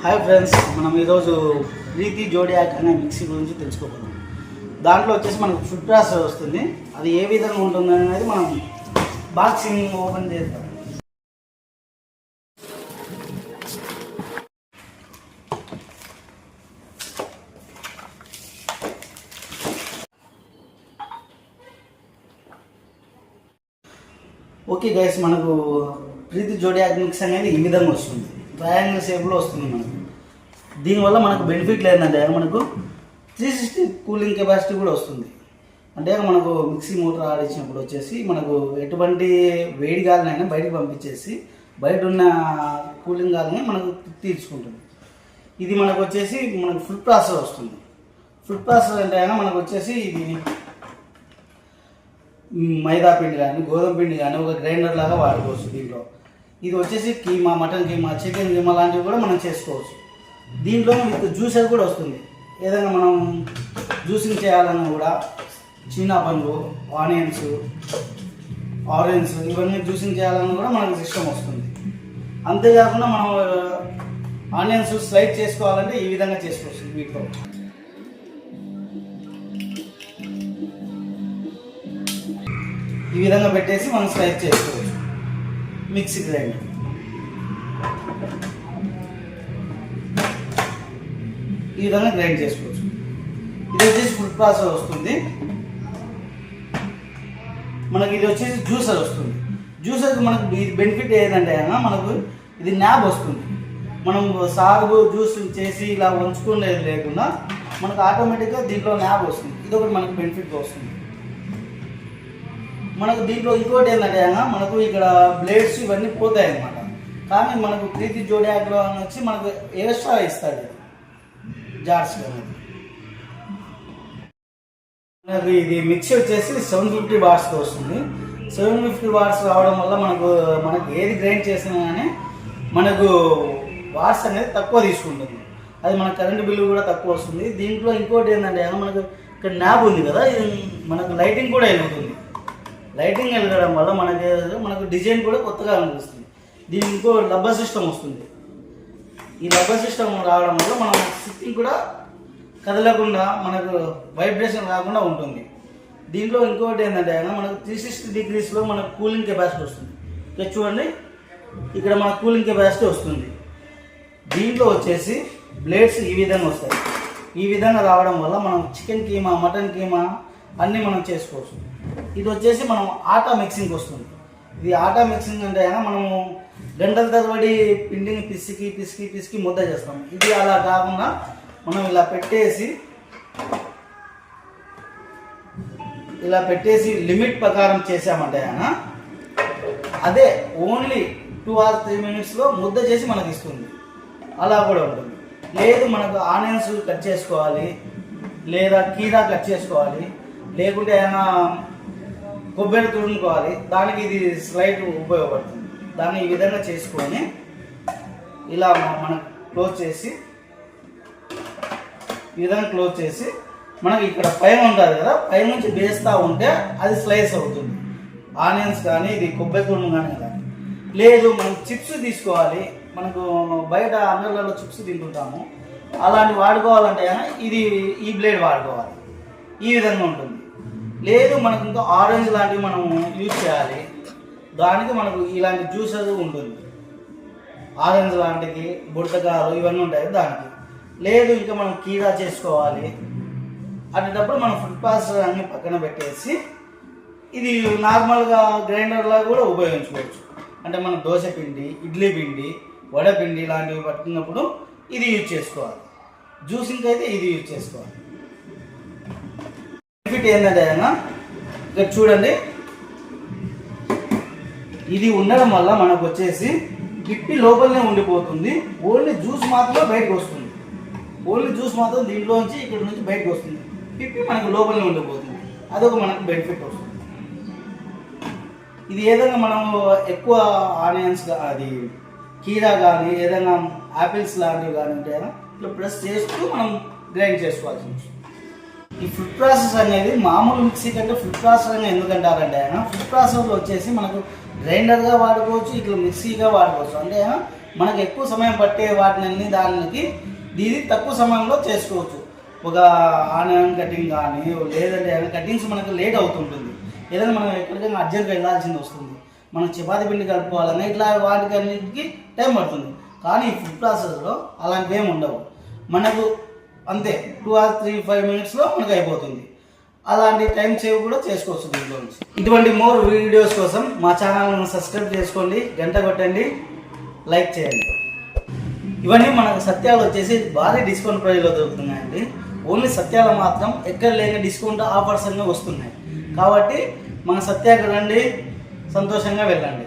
Hi friends, మనం ఈరోజు ప్రీతి zodiac అనే మిక్సీ గురించి తెలుసుకోబోతున్నాం. దాంట్లో వచ్చేసి మనకు ఫుడ్ ప్రాసెస్ వస్తుంది. అది ఏ విధంగా ఉంటుంది అనేది మనం బాక్సింగ్ ఓపెన్ చేద్దాం. ఓకే గైస్, మనకు ప్రీతి జోడియాక్ మిక్స్ అనేది ఈ విధంగా వస్తుంది. ట్రయాంగిల్ షేప్లో వస్తుంది. మనకు దీనివల్ల మనకు బెనిఫిట్ లేదంటే మనకు 360 కూలింగ్ కెపాసిటీ కూడా వస్తుంది. అంటే మనకు మిక్సీ మోటార్ ఆడించినప్పుడు వచ్చేసి మనకు ఎటువంటి వేడి గాలినైనా బయటకు పంపించేసి బయట ఉన్న కూలింగ్ గాలిని మనకు తీర్చుకుంటుంది. ఇది మనకు వచ్చేసి మనకు ఫుడ్ ప్రాసెస్ వస్తుంది. ఫుడ్ ప్రాసెస్ అంటే మనకు వచ్చేసి ఇది మైదా పిండి కానీ గోధుమ పిండి కానీ ఒక గ్రైండర్ లాగా వాడుకోవచ్చు. దీంట్లో ఇది వచ్చేసి కీమా, మటన్ కీమా, చికెన్ కీమా లాంటివి కూడా మనం చేసుకోవచ్చు. దీంట్లో మీకు జ్యూసర్ కూడా వస్తుంది. ఏదైనా మనం జ్యూసింగ్ చేయాలన్నా కూడా చీనా పండ్లు, ఆనియన్స్, ఆరెంజ్ ఇవన్నీ జ్యూసింగ్ చేయాలన్నా కూడా మనకు సిస్టమ్ వస్తుంది. అంతేకాకుండా మనం ఆనియన్స్ స్లైడ్ చేసుకోవాలంటే ఈ విధంగా చేసుకోవచ్చు. వీటిలో ఈ విధంగా పెట్టేసి మనం స్లైడ్ చేసుకోవచ్చు. మిక్సీ గ్రైండర్ ఈ విధంగా గ్రైండ్ చేసుకోవచ్చు. ఇది వచ్చేసి ఫుడ్ ప్రాసెస్ వస్తుంది. మనకి ఇది వచ్చేసి జ్యూసర్ వస్తుంది. జ్యూసర్కి మనకు బెనిఫిట్ ఏంటంటే మనకు ఇది న్యాబ్ వస్తుంది. మనం సాగు జ్యూస్ చేసి ఇలా ఉంచుకునేది లేకుండా మనకు ఆటోమేటిక్గా దీంట్లో న్యాబ్ వస్తుంది. ఇది ఒకటి మనకు బెనిఫిట్గా వస్తుంది. మనకు దీంట్లో ఇంకోటి ఏంటంటే మనకు ఇక్కడ బ్లేడ్స్ ఇవన్నీ పోతాయి అన్నమాట. కానీ మనకు ప్రీతి జోడియాక్లో వచ్చి మనకు ఎక్స్ట్రా ఇస్తాడు జార్స్. మనకు ఇది మిక్సీ వచ్చేసి 750 వాట్స్తో వస్తుంది. 750 వాట్స్ రావడం వల్ల మనకు ఏది గ్రైండ్ చేసినా కానీ మనకు వాట్స్ అనేది తక్కువ తీసుకుంటుంది. అది మన కరెంటు బిల్లు కూడా తక్కువ వస్తుంది. దీంట్లో ఇంకోటి ఏంటంటే మనకు ఇక్కడ న్యాబ్ ఉంది కదా, ఇది మనకు లైటింగ్ కూడా వెలుగుతుంది. లైటింగ్ వెళ్ళడం వల్ల మనకు డిజైన్ కూడా కొత్తగా అనిపిస్తుంది. దీనికి ఇంకో రబ్బర్ సిస్టమ్ వస్తుంది. ఈ రబ్బర్ సిస్టమ్ రావడం వల్ల మనం సిట్టింగ్ కూడా కదలకుండా మనకు వైబ్రేషన్ రాకుండా ఉంటుంది. దీంట్లో ఇంకోటి ఏంటంటే మనకు 360 డిగ్రీస్లో మనకు కూలింగ్ కెపాసిటీ వస్తుంది. ఇక్కడ చూడండి, ఇక్కడ మన కూలింగ్ కెపాసిటీ వస్తుంది. దీంట్లో వచ్చేసి బ్లేడ్స్ ఈ విధంగా వస్తాయి. ఈ విధంగా రావడం వల్ల మనం చికెన్ కీమా, మటన్ కీమా అన్నీ మనం చేసుకోవచ్చు. ఇది వచ్చేసి మనం ఆటా మిక్సింగ్ వస్తుంది. ఇది ఆటా మిక్సింగ్ అంటే మనము గంటల తరబడి పిండిని పిసికి పిసికి పిసికి ముద్ద చేస్తాం. ఇది అలా కాకుండా మనం ఇలా పెట్టేసి లిమిట్ ప్రకారం చేసామంటే అదే ఓన్లీ 2 or 3 minutesలో ముద్ద చేసి మనకి ఇస్తుంది. అలా కూడా ఉంటుంది. లేదు మనకు ఆనియన్స్ కట్ చేసుకోవాలి, లేదా కీరా కట్ చేసుకోవాలి, లేకుంటే ఏమైనా కొబ్బరి తురుముకోవాలి, దానికి ఇది స్లైడ్ ఉపయోగపడుతుంది. దాన్ని ఈ విధంగా చేసుకొని ఇలా మనం క్లోజ్ చేసి ఈ విధంగా క్లోజ్ చేసి మనకి ఇక్కడ పైన ఉంటుంది కదా, పైన నుంచి వేస్తూ ఉంటే అది స్లైస్ అవుతుంది. ఆనియన్స్ కానీ ఇది కొబ్బరి తురుము కానీ కదా. లేదు మనం చిప్స్ తీసుకోవాలి, మనకు బయట అంగళ్ళలో చిప్స్ తింటుంటాము, అలాంటి వాడుకోవాలంటే ఇది ఈ బ్లేడ్ వాడుకోవాలి. ఈ విధంగా ఉంటుంది. లేదు మనకు ఇంకా ఆరెంజ్ లాంటివి మనం యూజ్ చేయాలి, దానికి మనకు ఇలాంటి జ్యూసర్ ఉంటుంది. ఆరెంజ్ లాంటివి, బుడతకాయలు ఇవన్నీ ఉంటాయి దానికి. లేదు ఇంకా మనం కీరా చేసుకోవాలి అటేటప్పుడు మనం ఫుడ్ ప్రాసెసర్ అన్ని పక్కన పెట్టేసి ఇది నార్మల్గా గ్రైండర్లా కూడా ఉపయోగించుకోవచ్చు. అంటే మనం దోశ పిండి, ఇడ్లీ పిండి, వడపిండి లాంటివి పట్టుకున్నప్పుడు ఇది యూజ్ చేసుకోవాలి. జ్యూసింగ్ అయితే ఇది యూజ్ చేసుకోవాలి. బెనిఫిట్ ఏంటంటే ఇక్కడ చూడండి, ఇది ఉండడం వల్ల మనకు వచ్చేసి పిప్పి లోపలనే ఉండిపోతుంది. ఓన్లీ జ్యూస్ మాత్రమే బయటకు వస్తుంది. ఓన్లీ జ్యూస్ మాత్రం దీంట్లోంచి ఇక్కడ నుంచి బయటకు వస్తుంది. పిప్పి మనకు లోపలనే ఉండిపోతుంది. అదొక మనకు బెనిఫిట్ వస్తుంది. ఇది ఏదైనా మనం ఎక్కువ ఆనియన్స్ అది కీరా కానీ ఏదైనా యాపిల్స్ లాంటివి కానీ ఉంటే ఇట్లా ప్రెస్ చేస్తూ మనం గ్రైండ్ చేసుకోవాల్సి వస్తుంది. ఈ ఫుడ్ ప్రాసెస్ అనేది మామూలు మిక్సీ కంటే ఫుడ్ ప్రాసెస్ అని ఎందుకంటారంటే ఫుడ్ ప్రాసెస్లో వచ్చేసి మనకు గ్రైండర్గా వాడుకోవచ్చు, ఇట్లా మిక్సీగా వాడుకోవచ్చు. అంటే మనకు ఎక్కువ సమయం పట్టే వాటిని దానికి ఇది తక్కువ సమయంలో చేసుకోవచ్చు. ఒక ఆనియన్ కటింగ్ కానీ లేదంటే కటింగ్స్ మనకు లేట్ అవుతుంటుంది, ఏదైనా మనం ఎక్కడికైనా అర్జెంట్గా వెళ్ళాల్సింది వస్తుంది, మనం చపాతీ పిండి కలుపుకోవాలన్నా ఇట్లా వాటికి అన్నిటికీ టైం పడుతుంది. కానీ ఈ ఫుడ్ ప్రాసెస్లో అలాంటివి ఏమి ఉండవు, మనకు అంతే 2 or 3-5 minutesలో మనకు అయిపోతుంది. అలాంటి టైం సేవ్ కూడా చేసుకోవచ్చు దీంట్లో నుంచి. ఇటువంటి మోర్ వీడియోస్ కోసం మా ఛానల్ను సబ్స్క్రైబ్ చేసుకోండి, గంట కొట్టండి, లైక్ చేయండి. ఇవన్నీ మనకు సత్యాలు వచ్చేసి భారీ డిస్కౌంట్ ప్రైస్లో దొరుకుతున్నాయండి. ఓన్లీ సత్యాలు మాత్రం ఎక్కడ లేని డిస్కౌంట్ ఆఫర్స్ అన్నీ వస్తున్నాయి. కాబట్టి మన సత్యాకు రండి, సంతోషంగా వెళ్ళండి.